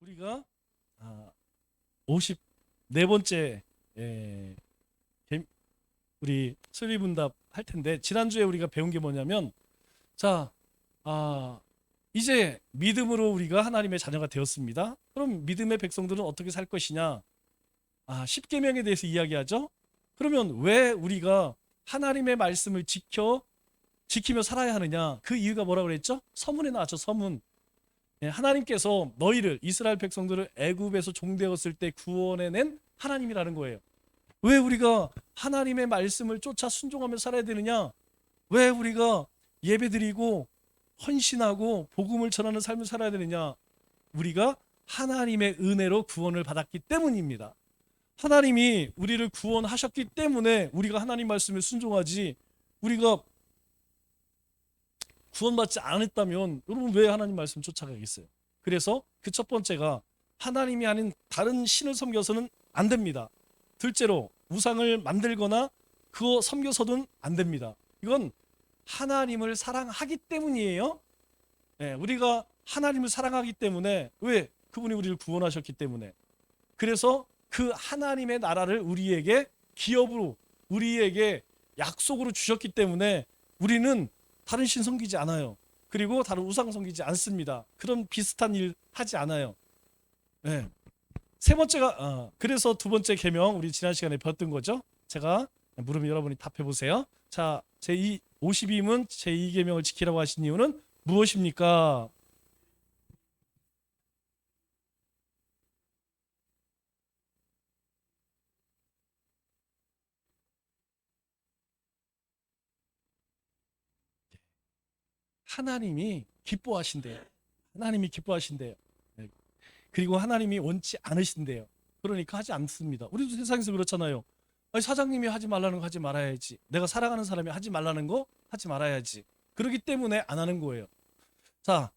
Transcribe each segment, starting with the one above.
우리가 54번째 예, 우리 수리분답 할 텐데, 지난주에 우리가 배운 게 뭐냐면, 자, 아, 이제 믿음으로 우리가 하나님의 자녀가 되었습니다. 그럼 믿음의 백성들은 어떻게 살 것이냐? 십계명에 대해서 이야기하죠. 그러면 왜 우리가 하나님의 말씀을 지키며 살아야 하느냐? 그 이유가 뭐라고 그랬죠? 서문에 나왔죠. 서문. 하나님께서 너희를, 이스라엘 백성들을 애굽에서 종되었을 때 구원해낸 하나님이라는 거예요. 왜 우리가 하나님의 말씀을 쫓아 순종하며 살아야 되느냐? 왜 우리가 예배드리고 헌신하고 복음을 전하는 삶을 살아야 되느냐? 우리가 하나님의 은혜로 구원을 받았기 때문입니다. 하나님이 우리를 구원하셨기 때문에 우리가 하나님 말씀에 순종하지, 우리가 구원받지 않았다면 여러분 왜 하나님 말씀 쫓아가겠어요? 그래서 그 첫 번째가, 하나님이 아닌 다른 신을 섬겨서는 안 됩니다. 둘째로, 우상을 만들거나 그거 섬겨서는 안 됩니다. 이건 하나님을 사랑하기 때문이에요. 우리가 하나님을 사랑하기 때문에, 왜? 그분이 우리를 구원하셨기 때문에. 그래서 그 하나님의 나라를 우리에게 기업으로, 우리에게 약속으로 주셨기 때문에 우리는 다른 신 섬기지 않아요. 그리고 다른 우상 섬기지 않습니다. 그런 비슷한 일 하지 않아요. 네. 세 번째가, 그래서 두 번째 계명, 우리 지난 시간에 배웠던 거죠. 제가 물으면 여러분이 답해 보세요. 자, 제 52문 제2계명을 지키라고 하신 이유는 무엇입니까? 하나님이 기뻐하신대요. 하나님이 기뻐하신대요. 네. 그리고 하나님이 원치 않으신대요. 그러니까 하지 않습니다. 우리도 세상에서 그렇잖아요. 아니, 사장님이 하지 말라는 거 하지 말아야지. 내가 사랑하는 사람이 하지 말라는 거 하지 말아야지. 그렇기 때문에 안 하는 거예요. 자,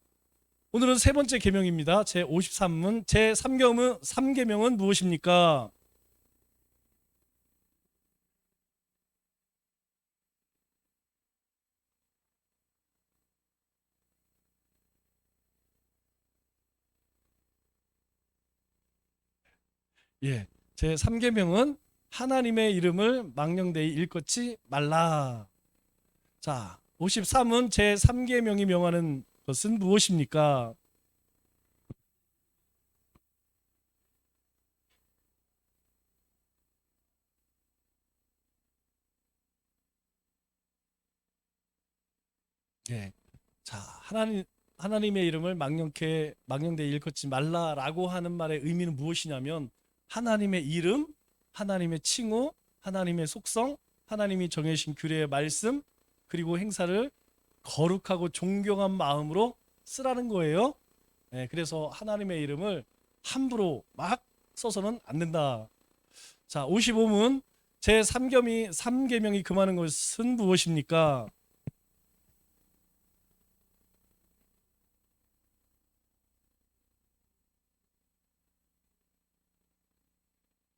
오늘은 세 번째 계명입니다. 제 53문 제 3계명은 무엇입니까? 예. 제 3계명은 하나님의 이름을 망령되이 일컫지 말라. 자, 53은 제 3계명이 명하는 것은 무엇입니까? 예. 자, 하나님의 이름을 망령되이 일컫지 말라라고 하는 말의 의미는 무엇이냐면, 하나님의 이름, 하나님의 칭호, 하나님의 속성, 하나님이 정해신 규례의 말씀, 그리고 행사를 거룩하고 존경한 마음으로 쓰라는 거예요. 그래서 하나님의 이름을 함부로 막 써서는 안 된다. 자, 55문 제 3계명이 금하는 것은 무엇입니까?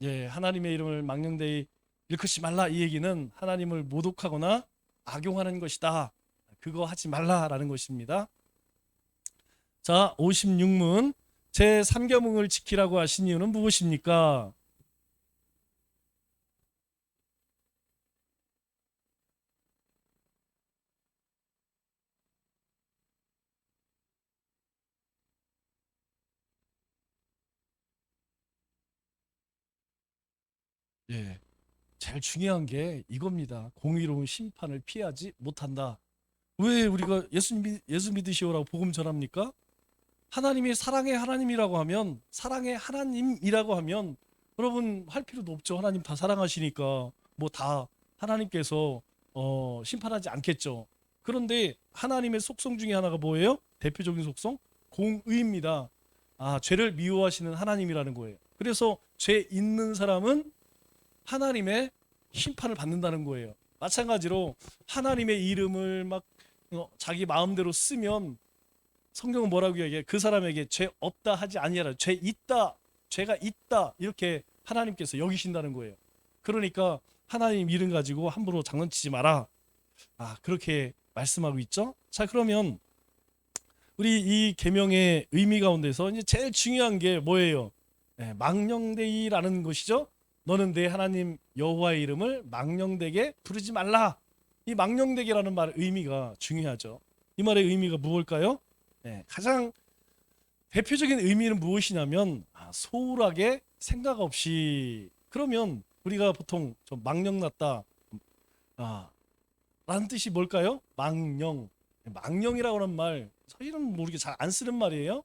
예, 하나님의 이름을 망령되이 일컫지 말라, 이 얘기는 하나님을 모독하거나 악용하는 것이다. 그거 하지 말라라는 것입니다. 자, 56문 제 3계명을 지키라고 하신 이유는 무엇입니까? 예, 제일 중요한 게 이겁니다. 공의로운 심판을 피하지 못한다. 왜 우리가 예수 믿으시오라고 복음 전합니까? 하나님이 사랑의 하나님이라고 하면, 사랑의 하나님이라고 하면 여러분 할 필요도 없죠. 하나님 다 사랑하시니까 뭐 다 하나님께서 심판하지 않겠죠. 그런데 하나님의 속성 중에 하나가 뭐예요? 대표적인 속성? 공의입니다. 죄를 미워하시는 하나님이라는 거예요. 그래서 죄 있는 사람은 하나님의 심판을 받는다는 거예요. 마찬가지로 하나님의 이름을 막 자기 마음대로 쓰면, 성경은 뭐라고 이야기해? 그 사람에게 죄 없다 하지 아니하라. 죄 있다, 죄가 있다, 이렇게 하나님께서 여기신다는 거예요. 그러니까 하나님 이름 가지고 함부로 장난치지 마라. 그렇게 말씀하고 있죠. 자, 그러면 우리 이 계명의 의미 가운데서 이제 제일 중요한 게 뭐예요? 망령되이라는 것이죠. 너는 내 하나님 여호와의 이름을 망령되게 부르지 말라. 이 망령되게라는 말 의미가 중요하죠. 이 말의 의미가 무엇일까요? 가장 대표적인 의미는 무엇이냐면 소홀하게 생각 없이. 그러면 우리가 보통 좀 망령났다 라는 뜻이 뭘까요? 망령이라고 하는 말 사실은 모르게 잘 안 쓰는 말이에요.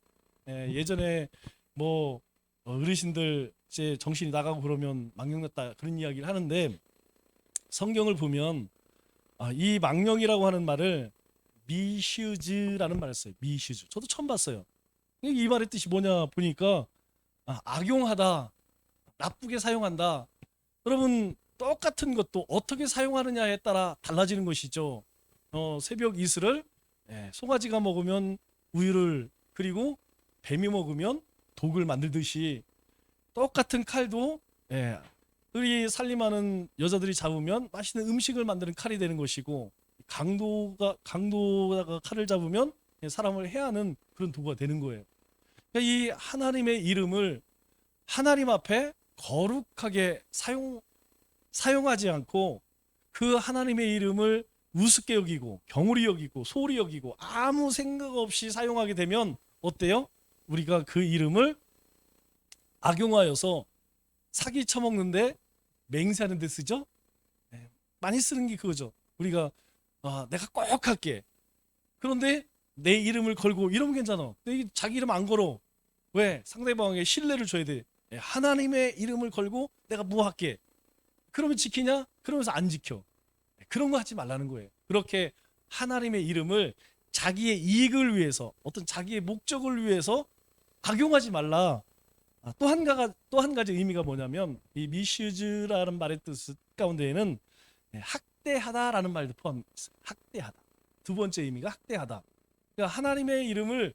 예전에 뭐 어르신들 이제 정신이 나가고 그러면 망령났다 그런 이야기를 하는데, 성경을 보면 이 망령이라고 하는 말을 미슈즈라는 말을 써요. 미슈즈. 저도 처음 봤어요. 이 말의 뜻이 뭐냐 보니까 악용하다, 나쁘게 사용한다. 여러분, 똑같은 것도 어떻게 사용하느냐에 따라 달라지는 것이죠. 새벽 이슬을 송아지가 먹으면 우유를, 그리고 뱀이 먹으면 독을 만들듯이 똑같은 칼도 우리 살림하는 여자들이 잡으면 맛있는 음식을 만드는 칼이 되는 것이고, 강도가 칼을 잡으면 사람을 해하는 그런 도구가 되는 거예요. 그러니까 이 하나님의 이름을 하나님 앞에 거룩하게 사용하지 않고 그 하나님의 이름을 우습게 여기고 경홀히 여기고 소홀히 여기고 아무 생각 없이 사용하게 되면 어때요? 우리가 그 이름을 악용하여서 사기 쳐먹는데 맹세하는 데 쓰죠. 많이 쓰는 게 그거죠. 우리가 내가 꼭 할게. 그런데 내 이름을 걸고 이러면 괜찮아. 근데 자기 이름 안 걸어. 왜? 상대방에게 신뢰를 줘야 돼. 하나님의 이름을 걸고 내가 뭐 할게. 그러면 지키냐? 그러면서 안 지켜. 그런 거 하지 말라는 거예요. 그렇게 하나님의 이름을 자기의 이익을 위해서, 어떤 자기의 목적을 위해서 악용하지 말라. 또 한 가지 의미가 뭐냐면, 이 미슈즈라는 말의 뜻 가운데에는 학대하다라는 말도 포함했어요. 학대하다. 두 번째 의미가 학대하다. 그러니까 하나님의 이름을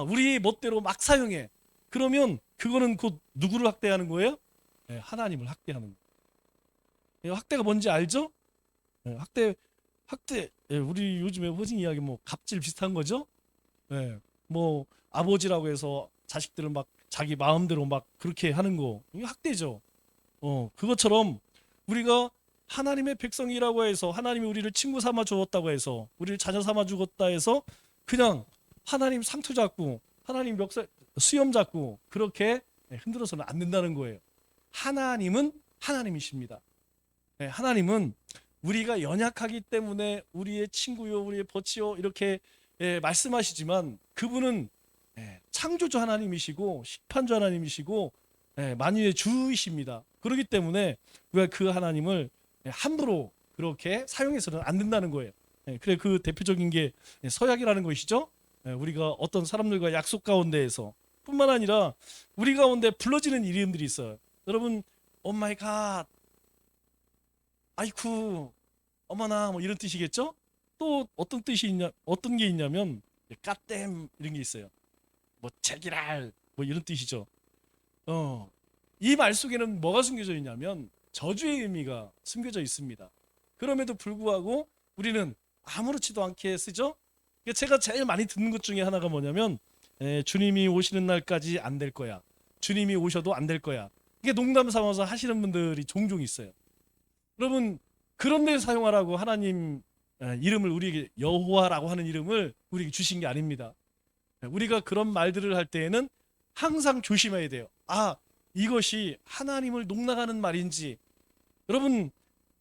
우리 멋대로 막 사용해. 그러면 그거는 곧 누구를 학대하는 거예요? 하나님을 학대하는 거예요. 학대가 뭔지 알죠? 학대 우리 요즘에 호진 이야기 뭐 갑질 비슷한 거죠? 뭐 아버지라고 해서 자식들을 막 자기 마음대로 막 그렇게 하는 거, 이게 학대죠. 그것처럼 우리가 하나님의 백성이라고 해서, 하나님이 우리를 친구 삼아 주었다고 해서, 우리를 자녀 삼아 주었다 해서 그냥 하나님 상투 잡고 하나님 수염 잡고 그렇게 흔들어서는 안 된다는 거예요. 하나님은 하나님이십니다. 하나님은 우리가 연약하기 때문에 우리의 친구요, 우리의 버치요 이렇게 말씀하시지만, 그분은 창조주 하나님이시고 심판주 하나님이시고 만유의 주이십니다. 그렇기 때문에 우리가 그 하나님을 함부로 그렇게 사용해서는 안 된다는 거예요. 그래, 그 대표적인 게 서약이라는 것이죠. 우리가 어떤 사람들과 약속 가운데에서 뿐만 아니라 우리 가운데 불러지는 이름들이 있어요. 여러분, 오 마이 갓, 아이쿠, 어머나, 뭐 이런 뜻이겠죠? 또 어떤 뜻이 있냐, 어떤 게 있냐면 까댐 이런 게 있어요. 뭐 제기랄, 뭐 이런 뜻이죠. 이 말 속에는 뭐가 숨겨져 있냐면 저주의 의미가 숨겨져 있습니다. 그럼에도 불구하고 우리는 아무렇지도 않게 쓰죠. 제가 제일 많이 듣는 것 중에 하나가 뭐냐면, 주님이 오시는 날까지 안 될 거야. 주님이 오셔도 안 될 거야. 이게 농담 삼아서 하시는 분들이 종종 있어요. 여러분, 그런 데 사용하라고 하나님 이름을, 우리에게 여호와라고 하는 이름을 우리에게 주신 게 아닙니다. 우리가 그런 말들을 할 때에는 항상 조심해야 돼요. 이것이 하나님을 농락하는 말인지. 여러분,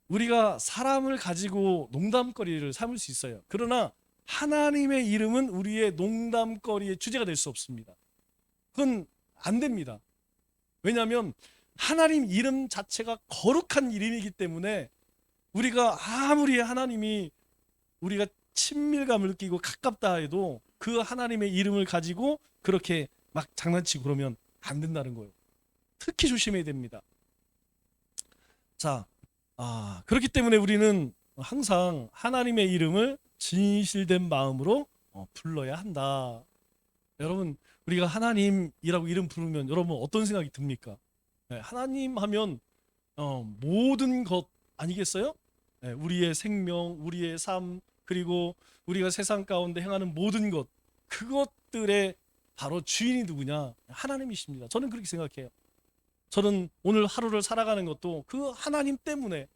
우리가 사람을 가지고 농담거리를 삼을 수 있어요. 그러나 하나님의 이름은 우리의 농담거리의 주제가 될 수 없습니다. 그건 안 됩니다. 왜냐하면 하나님 이름 자체가 거룩한 이름이기 때문에, 우리가 아무리 하나님이 우리가 친밀감을 느끼고 가깝다 해도 그 하나님의 이름을 가지고 그렇게 막 장난치고 그러면 안 된다는 거예요. 특히 조심해야 됩니다. 자, 그렇기 때문에 우리는 항상 하나님의 이름을 진실된 마음으로 불러야 한다. 여러분, 우리가 하나님이라고 이름 부르면 여러분 어떤 생각이 듭니까? 하나님 하면 모든 것 아니겠어요? 우리의 생명, 우리의 삶, 그리고 우리가 세상 가운데 행하는 모든 것, 그것들의 바로 주인이 누구냐? 하나님이십니다. 저는 그렇게 생각해요. 저는 오늘 하루를 살아가는 것도 그 하나님 때문에,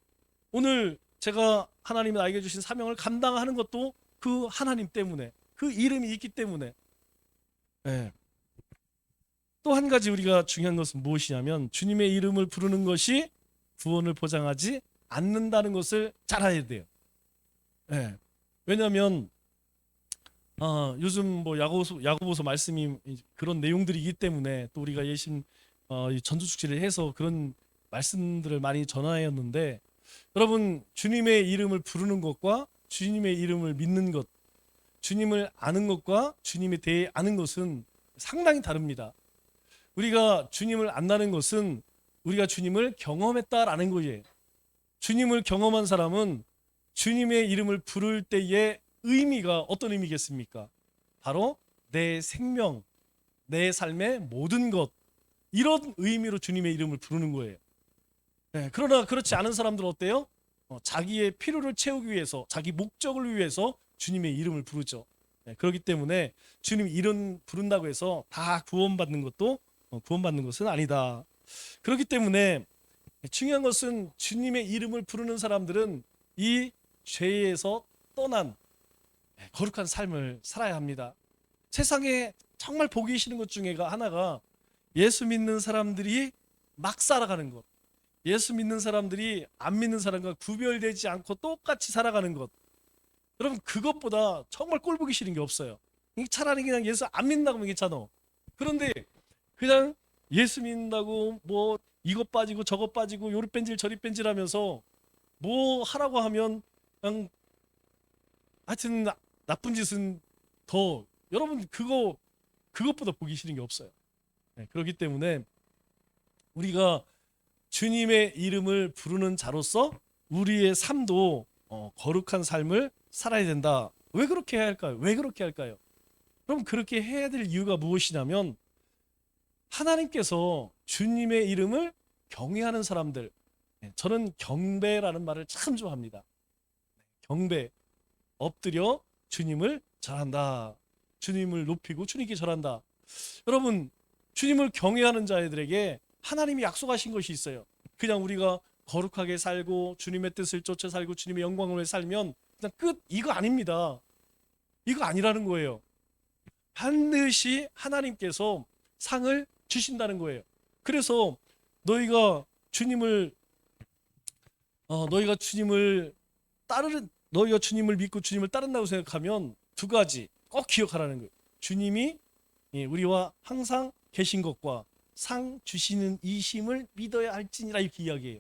오늘 제가 하나님이 나에게 주신 사명을 감당하는 것도 그 하나님 때문에, 그 이름이 있기 때문에. 네. 또 한 가지 우리가 중요한 것은 무엇이냐면, 주님의 이름을 부르는 것이 구원을 보장하지 않는다는 것을 잘 알아야 돼요. 네. 왜냐하면 요즘 뭐 야고보서 말씀이 그런 내용들이기 때문에, 또 우리가 예심 이 전주축제를 해서 그런 말씀들을 많이 전하였는데, 여러분, 주님의 이름을 부르는 것과 주님의 이름을 믿는 것, 주님을 아는 것과 주님에 대해 아는 것은 상당히 다릅니다. 우리가 주님을 안다는 것은 우리가 주님을 경험했다라는 거예요. 주님을 경험한 사람은 주님의 이름을 부를 때의 의미가 어떤 의미겠습니까? 바로 내 생명, 내 삶의 모든 것, 이런 의미로 주님의 이름을 부르는 거예요. 네, 그러나 그렇지 않은 사람들은 어때요? 자기의 필요를 채우기 위해서, 자기 목적을 위해서 주님의 이름을 부르죠. 네, 그렇기 때문에 주님 이름 부른다고 해서 다 구원받는 것은 아니다. 그렇기 때문에 중요한 것은 주님의 이름을 부르는 사람들은 이 죄에서 떠난 거룩한 삶을 살아야 합니다. 세상에 정말 보기 싫은 것 중에 하나가 예수 믿는 사람들이 막 살아가는 것, 예수 믿는 사람들이 안 믿는 사람과 구별되지 않고 똑같이 살아가는 것. 여러분, 그것보다 정말 꼴 보기 싫은 게 없어요. 차라리 그냥 예수 안 믿는다고 하면 괜찮아. 그런데 그냥 예수 믿는다고 뭐 이것 빠지고 저것 빠지고 요리 뺀질 저리 뺀질 하면서 뭐 하라고 하면 그냥 하여튼 나쁜 짓은 더, 여러분, 그것보다 보기 싫은 게 없어요. 네, 그렇기 때문에 우리가 주님의 이름을 부르는 자로서 우리의 삶도 거룩한 삶을 살아야 된다. 왜 그렇게 해야 할까요? 왜 그렇게 할까요? 그럼 그렇게 해야 될 이유가 무엇이냐면, 하나님께서 주님의 이름을 경외하는 사람들, 저는 경배라는 말을 참 좋아합니다. 경배, 엎드려 주님을 절한다. 주님을 높이고 주님께 절한다. 여러분, 주님을 경외하는 자들에게 하나님이 약속하신 것이 있어요. 그냥 우리가 거룩하게 살고 주님의 뜻을 쫓아 살고 주님의 영광을 위해 살면 그냥 끝, 이거 아닙니다. 이거 아니라는 거예요. 반드시 하나님께서 상을 주신다는 거예요. 그래서 너희가 주님을 너희가 주님을 믿고 주님을 따른다고 생각하면 두 가지 꼭 기억하라는 거예요. 주님이 우리와 항상 계신 것과 상 주시는 이심을 믿어야 할지니라, 이렇게 이야기해요.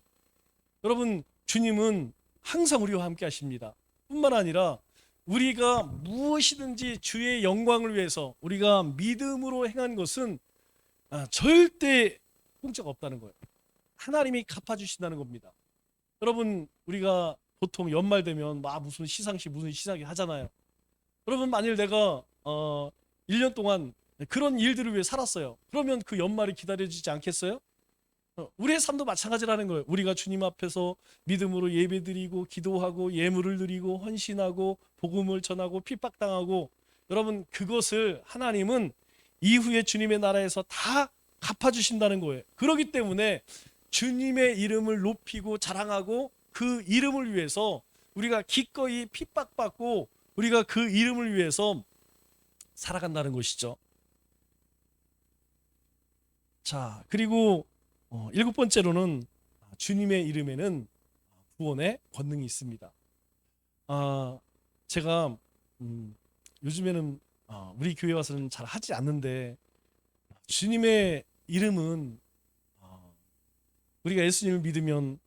여러분, 주님은 항상 우리와 함께 하십니다. 뿐만 아니라 우리가 무엇이든지 주의 영광을 위해서 우리가 믿음으로 행한 것은 절대 공짜가 없다는 거예요. 하나님이 갚아주신다는 겁니다. 여러분, 우리가 보통 연말 되면 막 무슨 시상식 하잖아요. 여러분, 만일 내가 1년 동안 그런 일들을 위해 살았어요. 그러면 그 연말이 기다려지지 않겠어요? 우리의 삶도 마찬가지라는 거예요. 우리가 주님 앞에서 믿음으로 예배드리고 기도하고 예물을 드리고 헌신하고 복음을 전하고 핍박당하고, 여러분, 그것을 하나님은 이후에 주님의 나라에서 다 갚아주신다는 거예요. 그렇기 때문에 주님의 이름을 높이고 자랑하고 그 이름을 위해서 우리가 기꺼이 핍박받고 우리가 그 이름을 위해서 살아간다는 것이죠. 자, 그리고 일곱 번째로는 주님의 이름에는 구원의 권능이 있습니다. 제가 요즘에는 우리 교회 와서는 잘 하지 않는데, 주님의 이름은 우리가 예수님을 믿으면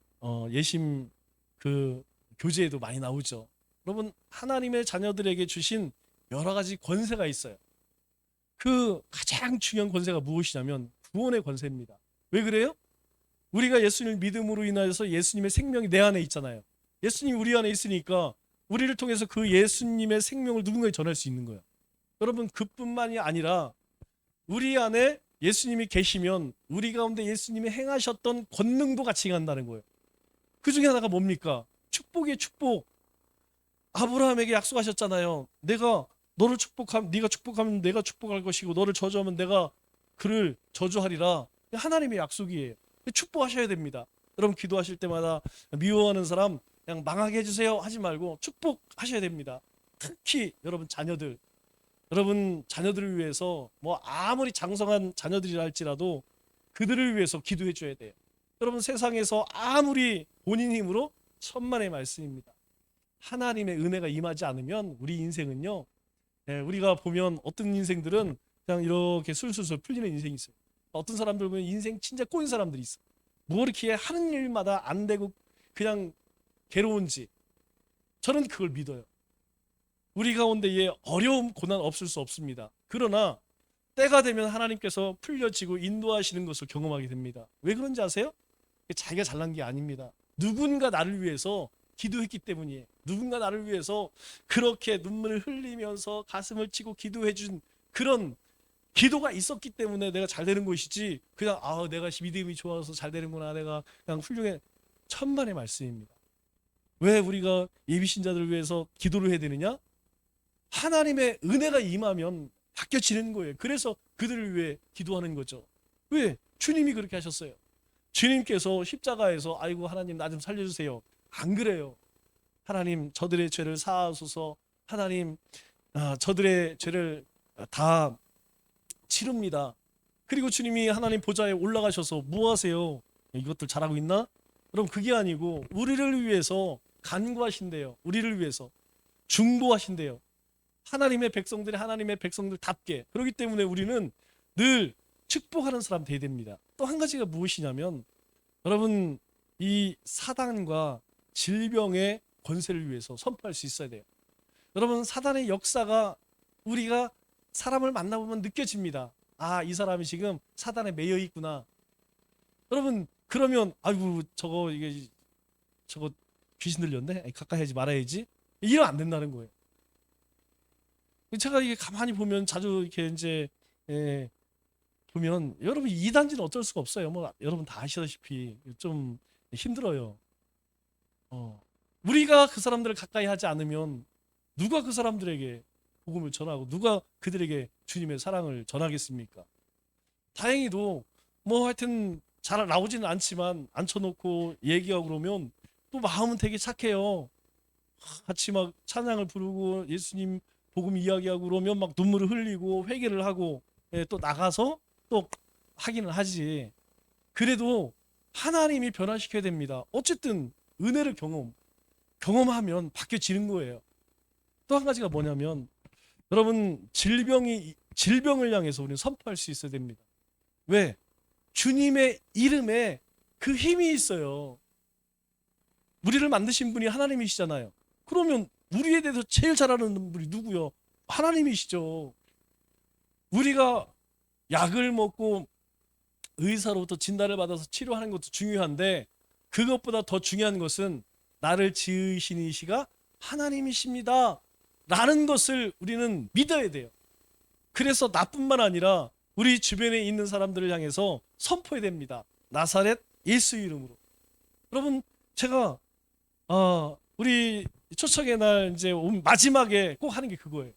예심 그 교재에도 많이 나오죠. 여러분, 하나님의 자녀들에게 주신 여러 가지 권세가 있어요. 그 가장 중요한 권세가 무엇이냐면 구원의 권세입니다. 왜 그래요? 우리가 예수님을 믿음으로 인하여서 예수님의 생명이 내 안에 있잖아요. 예수님이 우리 안에 있으니까 우리를 통해서 그 예수님의 생명을 누군가에 전할 수 있는 거예요. 여러분, 그뿐만이 아니라 우리 안에 예수님이 계시면 우리 가운데 예수님이 행하셨던 권능도 같이 행한다는 거예요. 그 중에 하나가 뭡니까? 축복이에요, 축복. 아브라함에게 약속하셨잖아요. 내가 너를 축복하면 네가 축복하면 내가 축복할 것이고 너를 저주하면 내가 그를 저주하리라. 하나님의 약속이에요. 축복하셔야 됩니다. 여러분 기도하실 때마다 미워하는 사람 그냥 망하게 해주세요 하지 말고 축복하셔야 됩니다. 특히 여러분 자녀들, 여러분 자녀들을 위해서 뭐 아무리 장성한 자녀들이라 할지라도 그들을 위해서 기도해 줘야 돼요. 여러분 세상에서 아무리 본인 힘으로 천만의 말씀입니다. 하나님의 은혜가 임하지 않으면 우리 인생은요, 우리가 보면 어떤 인생들은 그냥 이렇게 술술술 풀리는 인생이 있어요. 어떤 사람들 보면 인생 진짜 꼬인 사람들이 있어. 뭐 이렇게 하는 일마다 안 되고 그냥 괴로운지. 저는 그걸 믿어요. 우리 가운데에 어려움, 고난 없을 수 없습니다. 그러나 때가 되면 하나님께서 풀려지고 인도하시는 것을 경험하게 됩니다. 왜 그런지 아세요? 자기가 잘난 게 아닙니다. 누군가 나를 위해서 기도했기 때문이에요. 누군가 나를 위해서 그렇게 눈물을 흘리면서 가슴을 치고 기도해 준 그런 기도가 있었기 때문에 내가 잘 되는 것이지, 그냥 내가 믿음이 좋아서 잘 되는구나, 내가 그냥 훌륭해. 천만의 말씀입니다. 왜 우리가 예비신자들을 위해서 기도를 해야 되느냐? 하나님의 은혜가 임하면 바뀌어지는 거예요. 그래서 그들을 위해 기도하는 거죠. 왜? 주님이 그렇게 하셨어요. 주님께서 십자가에서 아이고 하나님 나 좀 살려주세요, 안 그래요. 하나님 저들의 죄를 사하소서. 하나님 저들의 죄를 다 치릅니다. 그리고 주님이 하나님 보좌에 올라가셔서 뭐 하세요? 이것들 잘하고 있나? 그럼 그게 아니고 우리를 위해서 간구하신대요. 우리를 위해서 중보하신대요. 하나님의 백성들이 하나님의 백성들답게. 그렇기 때문에 우리는 늘 축복하는 사람 돼야 됩니다. 또 한 가지가 무엇이냐면, 여러분 이 사단과 질병의 권세를 위해서 선포할 수 있어야 돼요. 여러분 사단의 역사가 우리가 사람을 만나보면 느껴집니다. 이 사람이 지금 사단에 매여 있구나. 여러분 그러면 아이고 저거 귀신 들렸네, 가까이 하지 말아야지, 이러면 안 된다는 거예요. 제가 이게 가만히 보면 자주 이렇게 이제 보면 여러분 이단지는 어쩔 수가 없어요. 뭐 여러분 다 아시다시피 좀 힘들어요. 우리가 그 사람들을 가까이 하지 않으면 누가 그 사람들에게 복음을 전하고 누가 그들에게 주님의 사랑을 전하겠습니까? 다행히도 뭐 하여튼 잘 나오지는 않지만 앉혀놓고 얘기하고 그러면 또 마음은 되게 착해요. 같이 막 찬양을 부르고 예수님 복음 이야기하고 그러면 막 눈물을 흘리고 회개를 하고 또 나가서 또 하기는 하지. 그래도 하나님이 변화시켜야 됩니다. 어쨌든 은혜를 경험하면 바뀌어지는 거예요. 또 한 가지가 뭐냐면, 여러분 질병을 향해서 우리는 선포할 수 있어야 됩니다. 왜? 주님의 이름에 그 힘이 있어요. 우리를 만드신 분이 하나님이시잖아요. 그러면 우리에 대해서 제일 잘 아는 분이 누구요? 하나님이시죠. 우리가 약을 먹고 의사로부터 진단을 받아서 치료하는 것도 중요한데, 그것보다 더 중요한 것은 나를 지으신 이시가 하나님이십니다 라는 것을 우리는 믿어야 돼요. 그래서 나뿐만 아니라 우리 주변에 있는 사람들을 향해서 선포해야 됩니다. 나사렛 예수 이름으로. 여러분 제가 우리 초청의 날 이제 마지막에 꼭 하는 게 그거예요.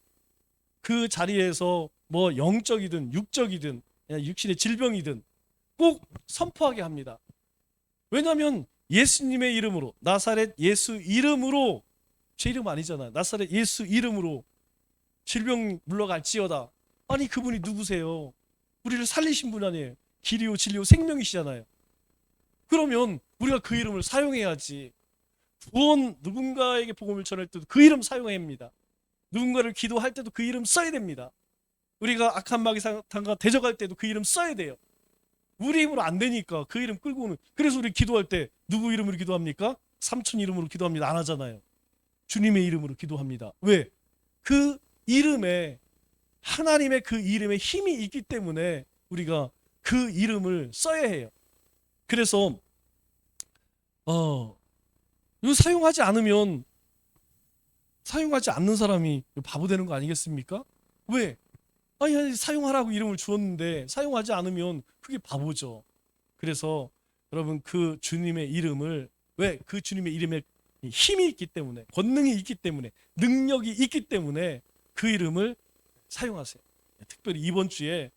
그 자리에서 뭐 영적이든 육적이든 육신의 질병이든 꼭 선포하게 합니다. 왜냐하면 예수님의 이름으로, 나사렛 예수 이름으로, 제 이름 아니잖아요. 나사렛 예수 이름으로 질병 물러갈지어다. 아니 그분이 누구세요? 우리를 살리신 분 아니에요? 길이요 진리요 생명이시잖아요. 그러면 우리가 그 이름을 사용해야지. 누군가에게 복음을 전할 때도 그 이름 사용해야 합니다. 누군가를 기도할 때도 그 이름 써야 됩니다. 우리가 악한 마귀 사탄과 대적할 때도 그 이름 써야 돼요. 우리 힘으로 안 되니까 그 이름 끌고 오는. 그래서 우리 기도할 때 누구 이름으로 기도합니까? 삼촌 이름으로 기도합니다. 안 하잖아요. 주님의 이름으로 기도합니다. 왜? 그 이름에, 하나님의 그 이름에 힘이 있기 때문에 우리가 그 이름을 써야 해요. 그래서 이거 사용하지 않는 사람이 바보 되는 거 아니겠습니까? 왜? 아니 사용하라고 이름을 주었는데 사용하지 않으면 그게 바보죠. 그래서 여러분 그 주님의 이름을, 왜? 그 주님의 이름에 힘이 있기 때문에, 권능이 있기 때문에, 능력이 있기 때문에 그 이름을 사용하세요. 특별히 이번 주에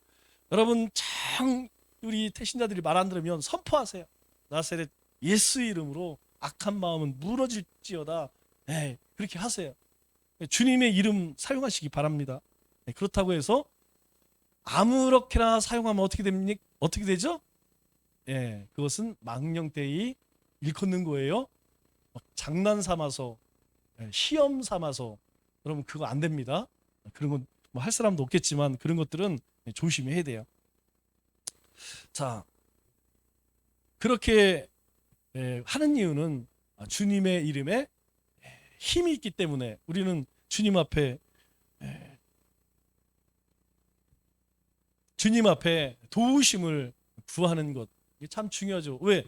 여러분 참 우리 태신자들이 말 안 들으면 선포하세요. 나사렛 예수 이름으로 악한 마음은 무너질지어다. 그렇게 하세요. 주님의 이름 사용하시기 바랍니다. 그렇다고 아무렇게나 사용하면 어떻게 됩니까? 어떻게 되죠? 그것은 망령되이 일컫는 거예요. 장난 삼아서, 시험 삼아서, 여러분 그거 안 됩니다. 그런 건 뭐 할 사람도 없겠지만 그런 것들은 조심해야 돼요. 자, 그렇게 하는 이유는 주님의 이름에 힘이 있기 때문에 우리는 주님 앞에 도우심을 구하는 것, 이게 참 중요하죠. 왜?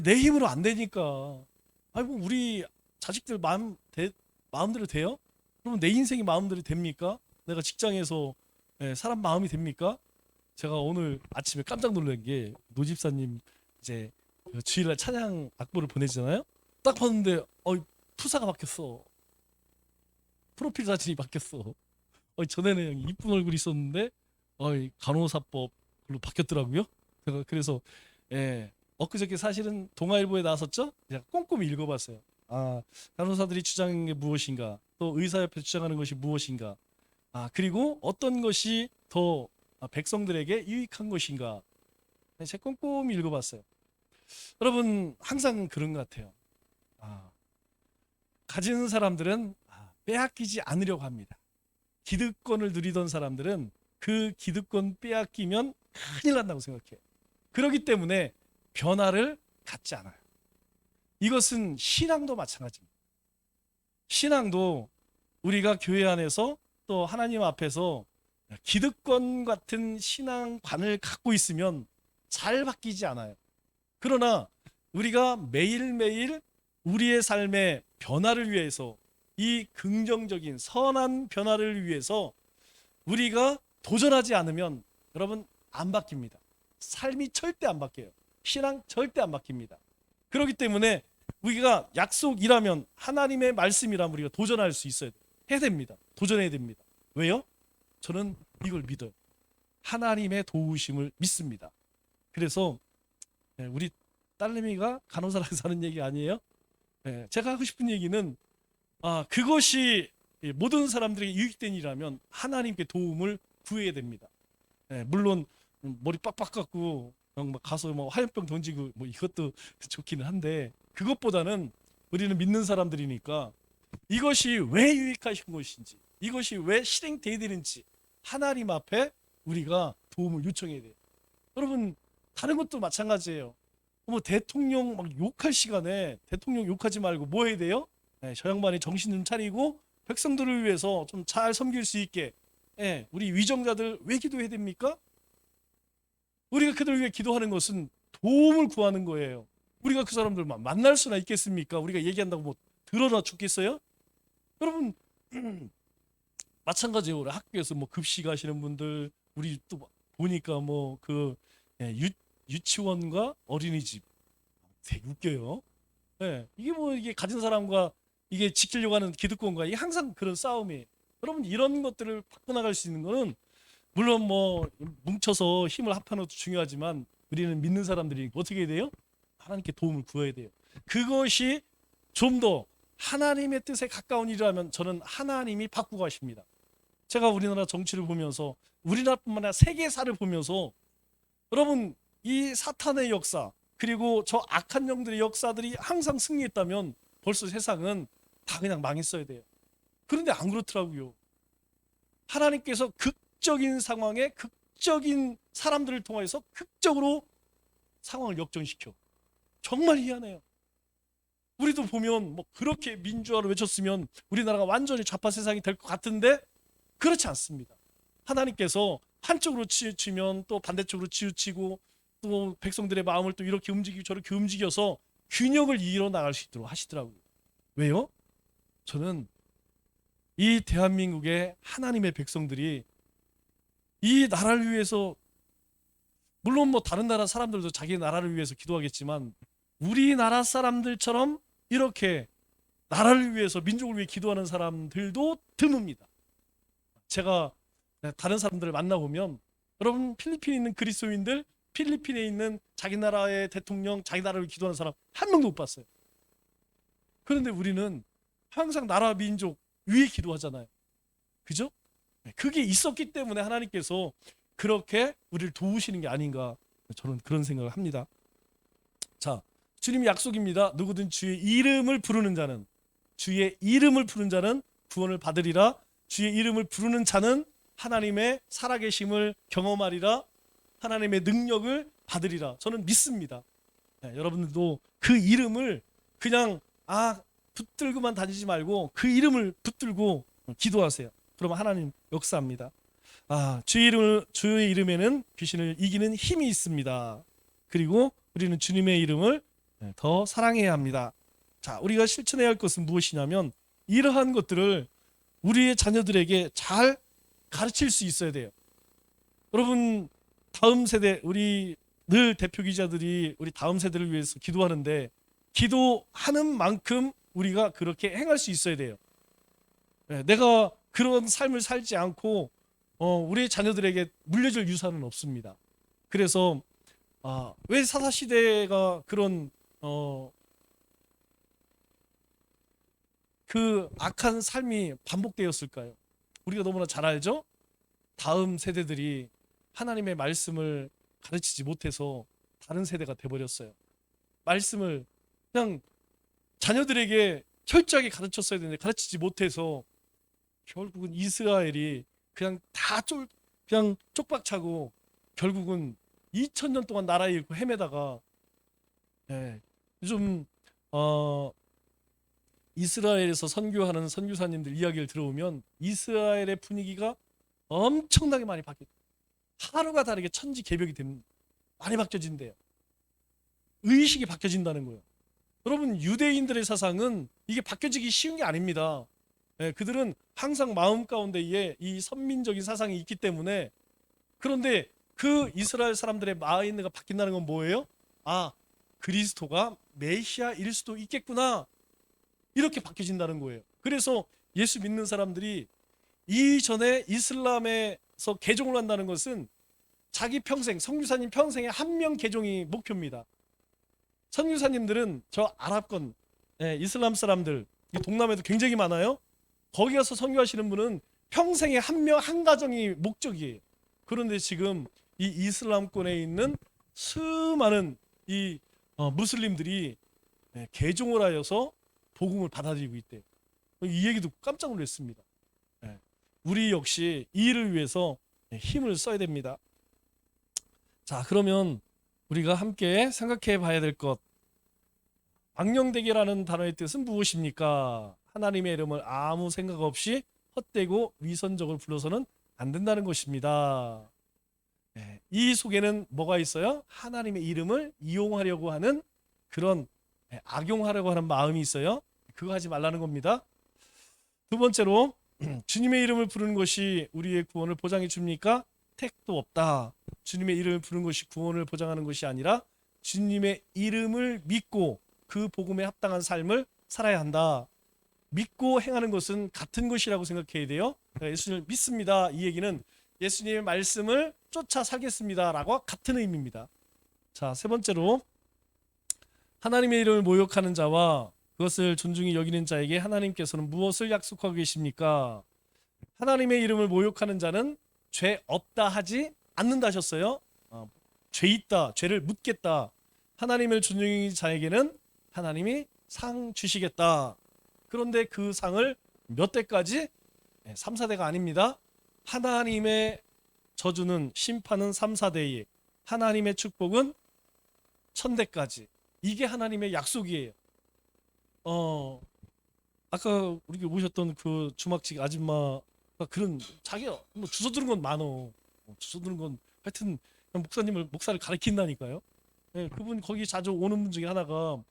내 힘으로 안 되니까. 뭐 우리 자식들 마음대로 돼요? 그러면 내 인생이 마음대로 됩니까? 내가 직장에서 사람 마음이 됩니까? 제가 오늘 아침에 깜짝 놀란 게 노 집사님 이제 주일날 찬양 악보를 보내잖아요. 딱 봤는데 푸사가 바뀌었어. 프로필 사진이 바뀌었어. 전에는 이쁜 얼굴이 있었는데 간호사법으로 바뀌었더라고요. 제가 그래서 엊그저께 사실은 동아일보에 나왔었죠. 제가 꼼꼼히 읽어봤어요. 간호사들이 주장하는 게 무엇인가, 또 의사협회 주장하는 것이 무엇인가, 그리고 어떤 것이 더 백성들에게 유익한 것인가, 제가 꼼꼼히 읽어봤어요. 여러분 항상 그런 것 같아요. 가진 사람들은 빼앗기지 않으려고 합니다. 기득권을 누리던 사람들은 그 기득권 빼앗기면 큰일 난다고 생각해요. 그렇기 때문에 변화를 갖지 않아요. 이것은 신앙도 마찬가지입니다. 신앙도 우리가 교회 안에서 또 하나님 앞에서 기득권 같은 신앙관을 갖고 있으면 잘 바뀌지 않아요. 그러나 우리가 매일매일 우리의 삶의 변화를 위해서, 이 긍정적인 선한 변화를 위해서 우리가 도전하지 않으면 여러분 안 바뀝니다. 삶이 절대 안 바뀌어요. 신앙 절대 안 바뀝니다. 그렇기 때문에 우리가 약속이라면, 하나님의 말씀이라면 우리가 도전할 수 있어야 돼요. 해야 됩니다. 도전해야 됩니다. 왜요? 저는 이걸 믿어요. 하나님의 도우심을 믿습니다. 그래서 우리 딸내미가 간호사라고 하는 얘기 아니에요? 제가 하고 싶은 얘기는 그것이 모든 사람들에게 유익된 일이라면 하나님께 도움을 구해야 됩니다. 물론 머리 빡빡 깎고 막 가서 화염병 던지고 이것도 좋기는 한데, 그것보다는 우리는 믿는 사람들이니까 이것이 왜 유익하신 것인지, 이것이 왜 실행돼야 되는지 하나님 앞에 우리가 도움을 요청해야 돼요. 여러분 다른 것도 마찬가지예요. 대통령 막 욕할 시간에 대통령 욕하지 말고 뭐 해야 돼요? 저 양반이 정신 좀 차리고 백성들을 위해서 좀 잘 섬길 수 있게, 우리 위정자들 왜 기도해야 됩니까? 우리가 그들을 위해 기도하는 것은 도움을 구하는 거예요. 우리가 그 사람들만 만날 수나 있겠습니까? 우리가 얘기한다고 드러나 죽겠어요? 여러분 마찬가지예요. 우리 학교에서 급식 하시는 분들, 우리 또 보니까 유치원과 어린이집 되게 웃겨요. 이게 가진 사람과 이게 지키려고 하는 기득권과 이게 항상 그런 싸움이에요. 여러분 이런 것들을 바꿔나갈 수 있는 거는 물론 뭉쳐서 힘을 합하는 것도 중요하지만 우리는 믿는 사람들이 어떻게 해야 돼요? 하나님께 도움을 구해야 돼요. 그것이 좀 더 하나님의 뜻에 가까운 일이라면 저는 하나님이 바꾸고 하십니다. 제가 우리나라 정치를 보면서, 우리나라뿐만 아니라 세계사를 보면서 여러분 이 사탄의 역사, 그리고 저 악한 영들의 역사들이 항상 승리했다면 벌써 세상은 다 그냥 망했어야 돼요. 그런데 안 그렇더라고요. 하나님께서 극적인 상황에 극적인 사람들을 통해서 극적으로 상황을 역전시켜. 정말 희한해요. 우리도 보면 그렇게 민주화를 외쳤으면 우리나라가 완전히 좌파 세상이 될 것 같은데 그렇지 않습니다. 하나님께서 한쪽으로 치우치면 또 반대쪽으로 치우치고, 또 백성들의 마음을 또 이렇게 움직이고 저렇게 움직여서 균형을 이뤄 나갈 수 있도록 하시더라고요. 왜요? 저는 이 대한민국의 하나님의 백성들이 이 나라를 위해서, 물론 다른 나라 사람들도 자기 나라를 위해서 기도하겠지만 우리나라 사람들처럼 이렇게 나라를 위해서, 민족을 위해 기도하는 사람들도 드뭅니다. 제가 다른 사람들을 만나보면 여러분 필리핀에 있는 그리스도인들, 필리핀에 있는 자기 나라의 대통령, 자기 나라를 기도하는 사람 한 명도 못 봤어요. 그런데 우리는 항상 나라 민족 위에 기도하잖아요. 그죠? 그게 있었기 때문에 하나님께서 그렇게 우리를 도우시는 게 아닌가, 저는 그런 생각을 합니다. 자, 주님 약속입니다. 누구든 주의 이름을 부르는 자는, 주의 이름을 부르는 자는 구원을 받으리라. 주의 이름을 부르는 자는 하나님의 살아계심을 경험하리라. 하나님의 능력을 받으리라. 저는 믿습니다. 여러분들도 그 이름을 그냥 붙들고만 다니지 말고 그 이름을 붙들고 기도하세요. 그러면 하나님 역사합니다. 주의 이름에는 귀신을 이기는 힘이 있습니다. 그리고 우리는 주님의 이름을 더 사랑해야 합니다. 자, 우리가 실천해야 할 것은 무엇이냐면 이러한 것들을 우리의 자녀들에게 잘 가르칠 수 있어야 돼요. 여러분, 다음 세대, 우리 늘 대표 기자들이 우리 다음 세대를 위해서 기도하는데 기도하는 만큼 우리가 그렇게 행할 수 있어야 돼요. 내가 그런 삶을 살지 않고 우리 자녀들에게 물려줄 유산은 없습니다. 그래서 왜 사사시대가 그런 그 악한 삶이 반복되었을까요? 우리가 너무나 잘 알죠? 다음 세대들이 하나님의 말씀을 가르치지 못해서 다른 세대가 돼버렸어요. 말씀을 그냥 자녀들에게 철저하게 가르쳤어야 되는데 가르치지 못해서 결국은 이스라엘이 그냥 그냥 쪽박차고 결국은 2000년 동안 나라 잃고 헤매다가 요즘 이스라엘에서 선교하는 선교사님들 이야기를 들어보면 이스라엘의 분위기가 엄청나게 많이 바뀌었. 하루가 다르게 천지개벽이 많이 바뀌어진대요. 의식이 바뀌어진다는 거예요. 여러분, 유대인들의 사상은 이게 바뀌어지기 쉬운 게 아닙니다. 그들은 항상 마음 가운데에 이 선민적인 사상이 있기 때문에. 그런데 그 이스라엘 사람들의 마인드가 바뀐다는 건 뭐예요? 그리스도가 메시아일 수도 있겠구나, 이렇게 바뀌어진다는 거예요. 그래서 예수 믿는 사람들이 이전에 이슬람에서 개종을 한다는 것은 자기 평생, 선교사님 평생에 한 명 개종이 목표입니다. 선교사님들은 저 아랍권, 이슬람 사람들, 동남아에도 굉장히 많아요. 거기 가서 선교하시는 분은 평생에 한 명, 한 가정이 목적이에요. 그런데 지금 이 이슬람권에 있는 수많은 이 무슬림들이 개종을 하여서 복음을 받아들이고 있대요. 이 얘기 듣고 깜짝 놀랐습니다. 우리 역시 이 일을 위해서 힘을 써야 됩니다. 자, 그러면 우리가 함께 생각해 봐야 될 것, 망령되게라는 단어의 뜻은 무엇입니까? 하나님의 이름을 아무 생각 없이 헛되고 위선적으로 불러서는 안 된다는 것입니다. 이 속에는 뭐가 있어요? 하나님의 이름을 이용하려고 하는 그런 악용하려고 하는 마음이 있어요. 그거 하지 말라는 겁니다. 두 번째로, 주님의 이름을 부르는 것이 우리의 구원을 보장해 줍니까? 택도 없다. 주님의 이름을 부르는 것이 구원을 보장하는 것이 아니라 주님의 이름을 믿고 그 복음에 합당한 삶을 살아야 한다. 믿고 행하는 것은 같은 것이라고 생각해야 돼요. 예수님을 믿습니다, 이 얘기는 예수님의 말씀을 쫓아 살겠습니다 라고 같은 의미입니다. 자, 세 번째로, 하나님의 이름을 모욕하는 자와 그것을 존중히 여기는 자에게 하나님께서는 무엇을 약속하고 계십니까? 하나님의 이름을 모욕하는 자는 죄 없다 하지 않는다 하셨어요. 죄 있다, 죄를 묻겠다. 하나님을 존중히 자에게는 하나님이 상 주시겠다. 그런데 그 상을 몇 대까지? 3, 4대가 아닙니다. 하나님의 저주는, 심판은 3, 4대에 하나님의 축복은 1000대까지. 이게 하나님의 약속이에요. 아까 우리 오셨던 그 주막집 아줌마가 그런 자기가 뭐 주워 들은 건 많어. 주워 들은 건 하여튼 목사를 가르친다니까요. 그분 거기 자주 오는 분 중에 하나가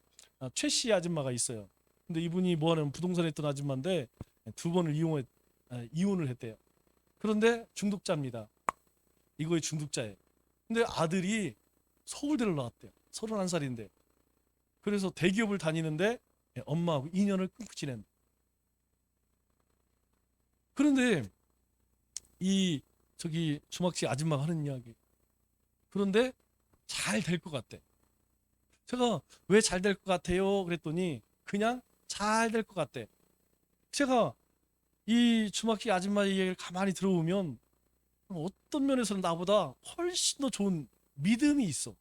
최씨 아줌마가 있어요. 근데 이분이 뭐하는 부동산에 있던 아줌마인데 2번을 이혼을 했대요. 그런데 중독자입니다. 이거의 중독자예요. 근데 아들이 서울대를 나왔대요. 31살인데. 그래서 대기업을 다니는데 엄마하고 인연을 끊고 지낸. 그런데 이 저기 주막식 아줌마가 하는 이야기. 그런데 잘 될 것 같대. 제가 왜 잘 될 것 같아요? 그랬더니 그냥 잘 될 것 같대. 제가 이 주막식 아줌마 얘기를 가만히 들어보면 어떤 면에서는 나보다 훨씬 더 좋은 믿음이 있어.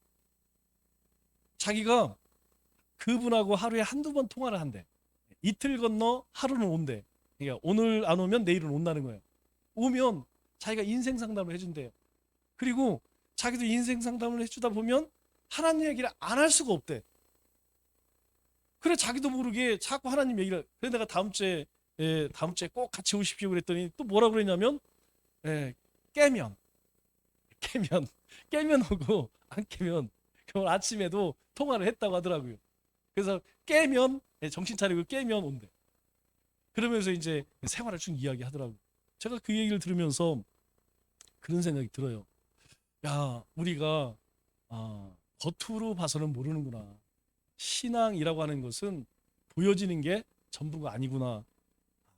자기가 그분하고 하루에 한두 번 통화를 한대. 이틀 건너 하루는 온대. 그러니까 오늘 안 오면 내일은 온다는 거예요. 오면 자기가 인생 상담을 해준대요. 그리고 자기도 인생 상담을 해주다 보면 하나님 얘기를 안 할 수가 없대. 그래 자기도 모르게 자꾸 하나님 얘기를. 그래 내가 다음 주에 꼭 같이 오십시오 그랬더니 또 뭐라 그랬냐면 깨면 깨면 깨면 오고 안 깨면 오늘 아침에도 통화를 했다고 하더라고요. 그래서 깨면 정신 차리고 깨면 온대. 그러면서 이제 생활을 쭉 이야기하더라고요. 제가 그 얘기를 들으면서 그런 생각이 들어요. 야 우리가 겉으로 봐서는 모르는구나. 신앙이라고 하는 것은 보여지는 게 전부가 아니구나.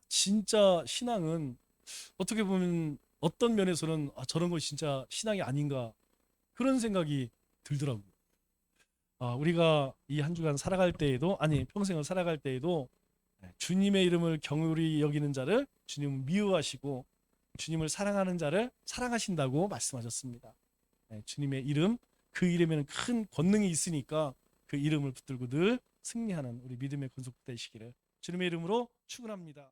진짜 신앙은 어떻게 보면 어떤 면에서는 저런 거 진짜 신앙이 아닌가 그런 생각이 들더라고요. 우리가 이 한 주간 살아갈 때에도 아니 평생을 살아갈 때에도 주님의 이름을 경홀히 여기는 자를 주님은 미워하시고 주님을 사랑하는 자를 사랑하신다고 말씀하셨습니다. 주님의 이름 그 이름에는 큰 권능이 있으니까 그 이름을 붙들고 늘 승리하는 우리 믿음의 권속 되시기를 주님의 이름으로 축원합니다.